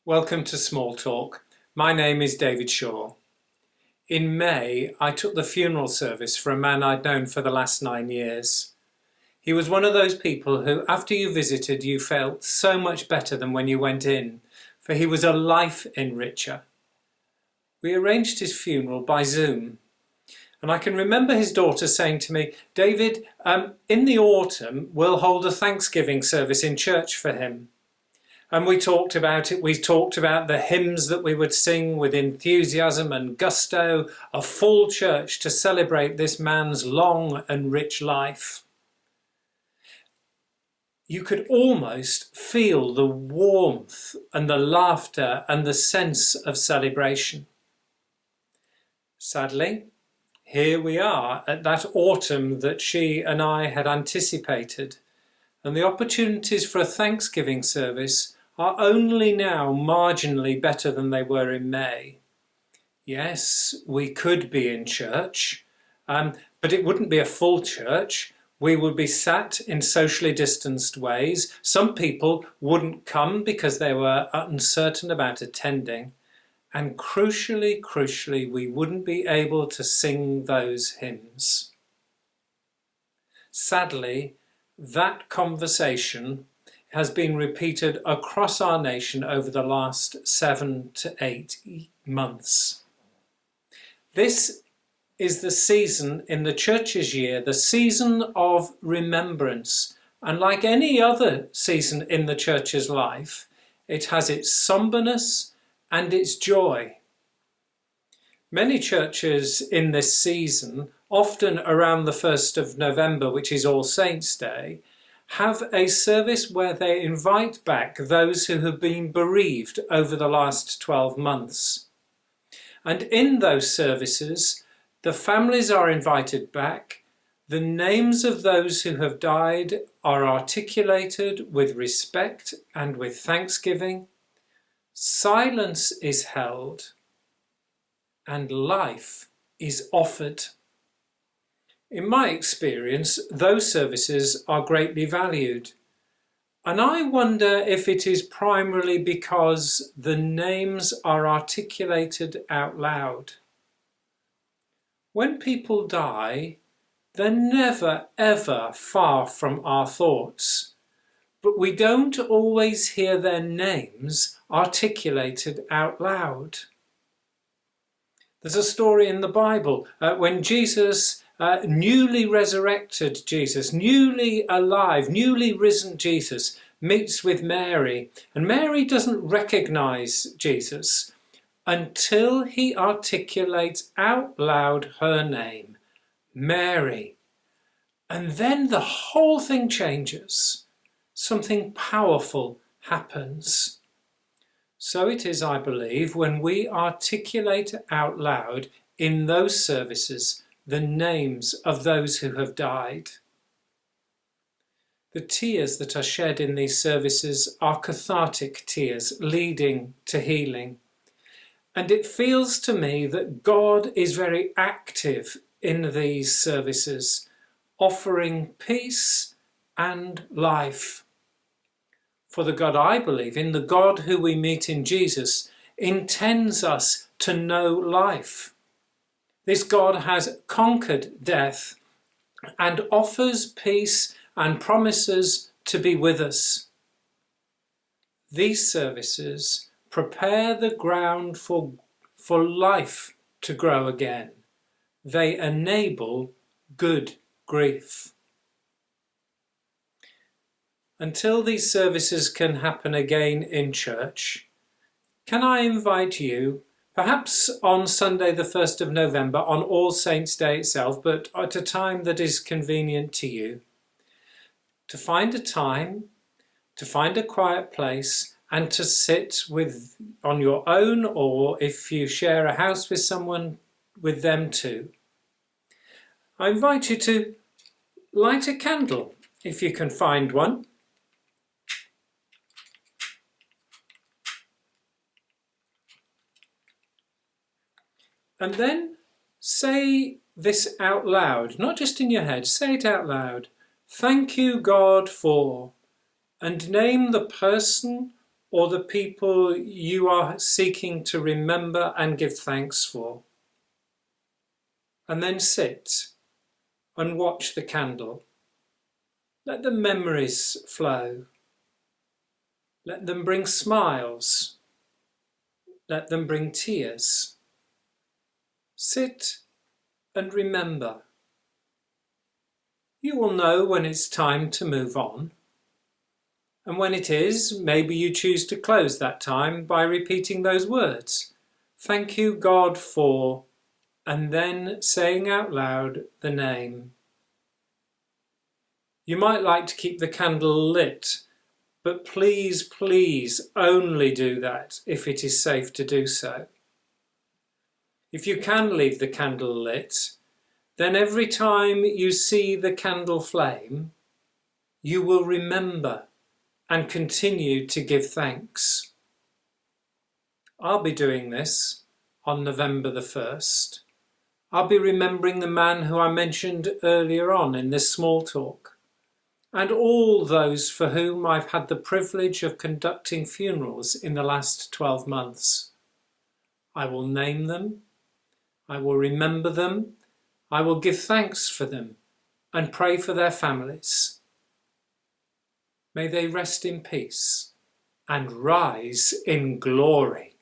Welcome to Small Talk. My name is David Shaw. In May, I took the funeral service for a man I'd known for the last 9 years. He was one of those people who, after you visited, you felt so much better than when you went in, for he was a life enricher. We arranged his funeral by Zoom, and I can remember his daughter saying to me, "David, in the autumn, we'll hold a Thanksgiving service in church for him." And we talked about it. We talked about the hymns that we would sing with enthusiasm and gusto, a full church to celebrate this man's long and rich life. You could almost feel the warmth and the laughter and the sense of celebration. Sadly, here we are at that autumn that she and I had anticipated, and the opportunities for a Thanksgiving service are only now marginally better than they were in May. Yes, we could be in church, but it wouldn't be a full church. We would be sat in socially distanced ways. Some people wouldn't come because they were uncertain about attending. And crucially, we wouldn't be able to sing those hymns. Sadly, that conversation has been repeated across our nation over the last 7 to 8 months. This is the season in the church's year, the season of remembrance. And like any other season in the church's life, it has its somberness and its joy. Many churches in this season, often around the 1st of November, which is All Saints' Day, have a service where they invite back those who have been bereaved over the last 12 months. And in those services, the families are invited back, the names of those who have died are articulated with respect and with thanksgiving, silence is held, and life is offered. In my experience, those services are greatly valued. And I wonder if it is primarily because the names are articulated out loud. When people die, they're never, ever far from our thoughts. But we don't always hear their names articulated out loud. There's a story in the Bible when Jesus newly resurrected Jesus, newly alive, newly risen Jesus meets with Mary, and Mary doesn't recognize Jesus until he articulates out loud her name, Mary. And then the whole thing changes. Something powerful happens. So it is, I believe, when we articulate out loud in those services the names of those who have died. The tears that are shed in these services are cathartic tears leading to healing. And it feels to me that God is very active in these services, offering peace and life. For the God I believe in, the God who we meet in Jesus, intends us to know life. This God has conquered death and offers peace and promises to be with us. These services prepare the ground for life to grow again. They enable good grief. Until these services can happen again in church, can I invite you, perhaps on Sunday the 1st of November, on All Saints' Day itself, but at a time that is convenient to you, to find a time, to find a quiet place, and to sit on your own, or if you share a house with someone, with them too. I invite you to light a candle, if you can find one. And then say this out loud, not just in your head, say it out loud. Thank you, God, for, and name the person or the people you are seeking to remember and give thanks for. And then sit and watch the candle. Let the memories flow. Let them bring smiles. Let them bring tears. Sit and remember. You will know when it's time to move on. And when it is, maybe you choose to close that time by repeating those words. Thank you, God, for, and then saying out loud the name. You might like to keep the candle lit, but please, please only do that if it is safe to do so. If you can leave the candle lit, then every time you see the candle flame, you will remember and continue to give thanks. I'll be doing this on November the 1st. I'll be remembering the man who I mentioned earlier on in this small talk, and all those for whom I've had the privilege of conducting funerals in the last 12 months. I will name them, I will remember them, I will give thanks for them and pray for their families. May they rest in peace and rise in glory.